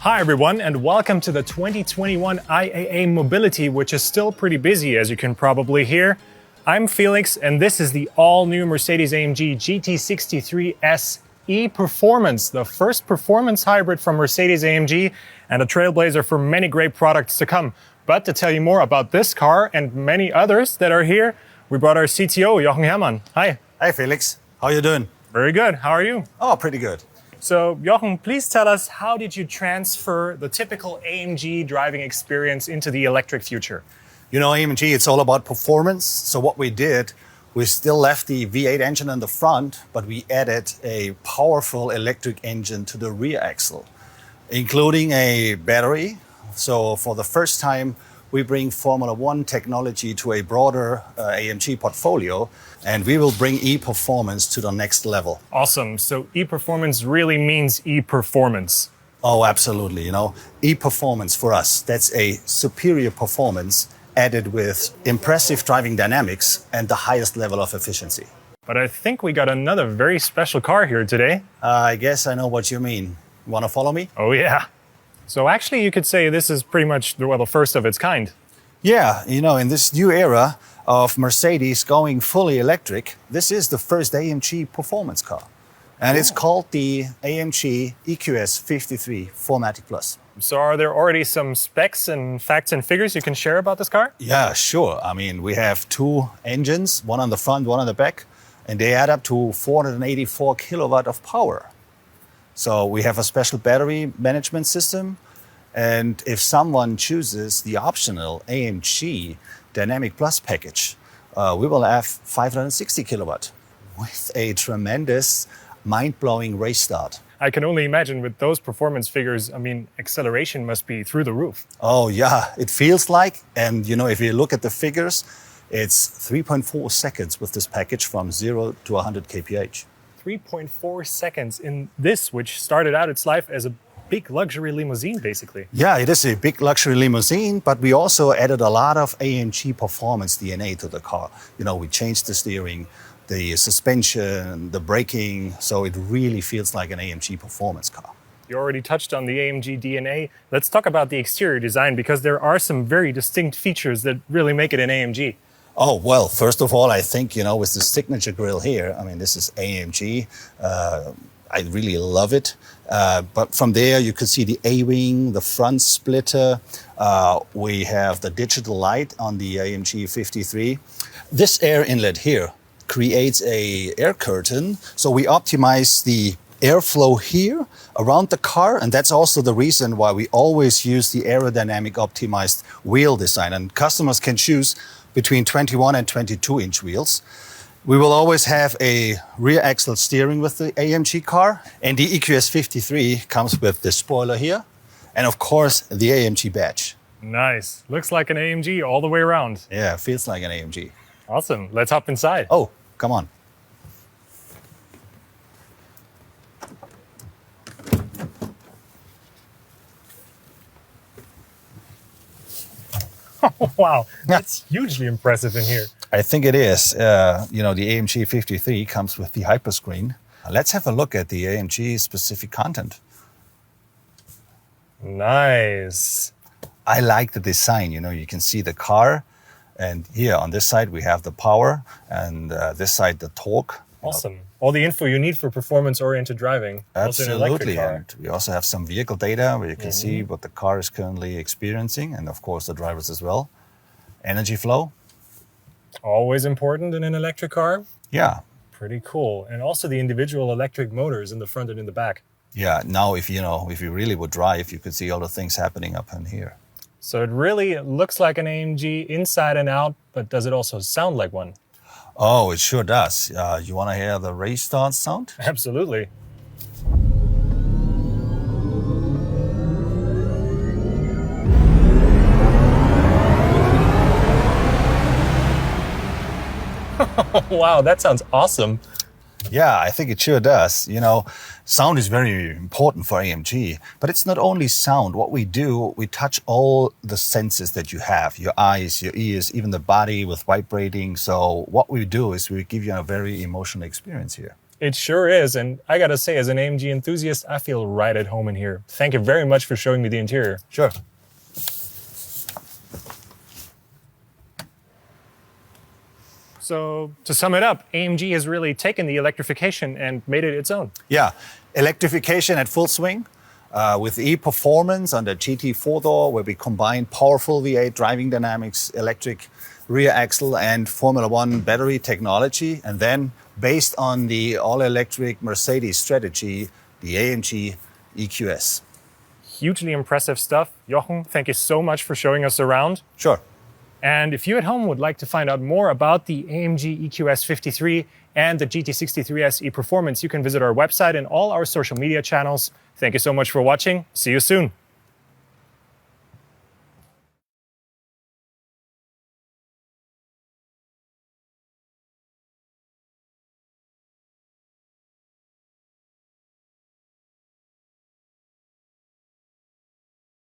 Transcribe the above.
Hi everyone, and welcome to the 2021 IAA Mobility, which is still pretty busy, as you can probably hear. I'm Felix, and this is the all-new Mercedes-AMG GT63 E-Performance, the first performance hybrid from Mercedes-AMG and a trailblazer for many great products to come. But to tell you more about this car and many others that are here, we brought our CTO, Jochen Herrmann. Hi. Hi Felix, how are you doing? Very good. How are you? Oh, pretty good. So, Jochen, please tell us, how did you transfer the typical AMG driving experience into the electric future? You know, AMG, it's all about performance. So what we did, we still left the V8 engine in the front, but we added a powerful electric engine to the rear axle, including a battery. So for the first time, we bring Formula One technology to a broader AMG portfolio, and we will bring e-performance to the next level. Awesome. So e-performance really means e-performance. Oh, absolutely. You know, e-performance for us, that's a superior performance added with impressive driving dynamics and the highest level of efficiency. But I think we got another very special car here today. I guess I know what you mean. Want to follow me? Oh, yeah. So actually, you could say this is pretty much the first of its kind. Yeah, you know, in this new era of Mercedes going fully electric, this is the first AMG performance car. And it's called the AMG EQS 53 4MATIC Plus. So are there already some specs and facts and figures you can share about this car? Yeah, sure. I mean, we have two engines, one on the front, one on the back, and they add up to 484 kilowatt of power. So we have a special battery management system. And if someone chooses the optional AMG Dynamic Plus package, we will have 560 kilowatt with a tremendous, mind-blowing race start. I can only imagine with those performance figures, I mean, acceleration must be through the roof. Oh yeah, it feels like. And you know, if you look at the figures, it's 3.4 seconds with this package from 0 to 100 kph. 3.4 seconds in this, which started out its life as a big luxury limousine, basically. Yeah, it is a big luxury limousine, but we also added a lot of AMG performance DNA to the car. You know, we changed the steering, the suspension, the braking, so it really feels like an AMG performance car. You already touched on the AMG DNA. Let's talk about the exterior design, because there are some very distinct features that really make it an AMG. Oh, well, first of all, I think, you know, with the signature grille here, I mean, this is AMG. I really love it. But from there, you can see the A-wing, the front splitter. We have the digital light on the AMG 53. This air inlet here creates a air curtain. So we optimize the airflow here around the car. And that's also the reason why we always use the aerodynamic optimized wheel design. And customers can choose between 21 and 22 inch wheels. We will always have a rear axle steering with the AMG car, and the EQS 53 comes with the spoiler here, and of course the AMG badge. Nice. Looks like an AMG all the way around. Yeah, feels like an AMG. Awesome. Let's hop inside. Oh, come on. Oh, wow. That's hugely impressive in here. I think it is. You know, the AMG 53 comes with the hyperscreen. Let's have a look at the AMG-specific content. Nice. I like the design. You know, you can see the car, and here on this side we have the power, and this side the torque. Awesome. All the info you need for performance-oriented driving. Absolutely. And we also have some vehicle data where you can see what the car is currently experiencing, and of course the drivers as well. Energy flow. Always important in an electric car. Yeah. Pretty cool. And also the individual electric motors in the front and in the back. Yeah. Now, if you really would drive, you could see all the things happening up in here. So it really looks like an AMG inside and out, but does it also sound like one? Oh, it sure does. You want to hear the race start sound? Absolutely. Wow, that sounds awesome. Yeah, I think it sure does. You know, sound is very important for AMG, but it's not only sound. What we do, we touch all the senses that you have, your eyes, your ears, even the body with vibrating. So what we do is we give you a very emotional experience here. It sure is. And I gotta say, as an AMG enthusiast, I feel right at home in here. Thank you very much for showing me the interior. Sure. So to sum it up, AMG has really taken the electrification and made it its own. Yeah, electrification at full swing with e-performance on the GT 4-door, where we combine powerful V8 driving dynamics, electric rear axle, and Formula One battery technology. And then, based on the all-electric Mercedes strategy, the AMG EQS. Hugely impressive stuff. Jochen, thank you so much for showing us around. Sure. And if you at home would like to find out more about the AMG EQS 53 and the GT63S e-Performance, you can visit our website and all our social media channels. Thank you so much for watching. See you soon.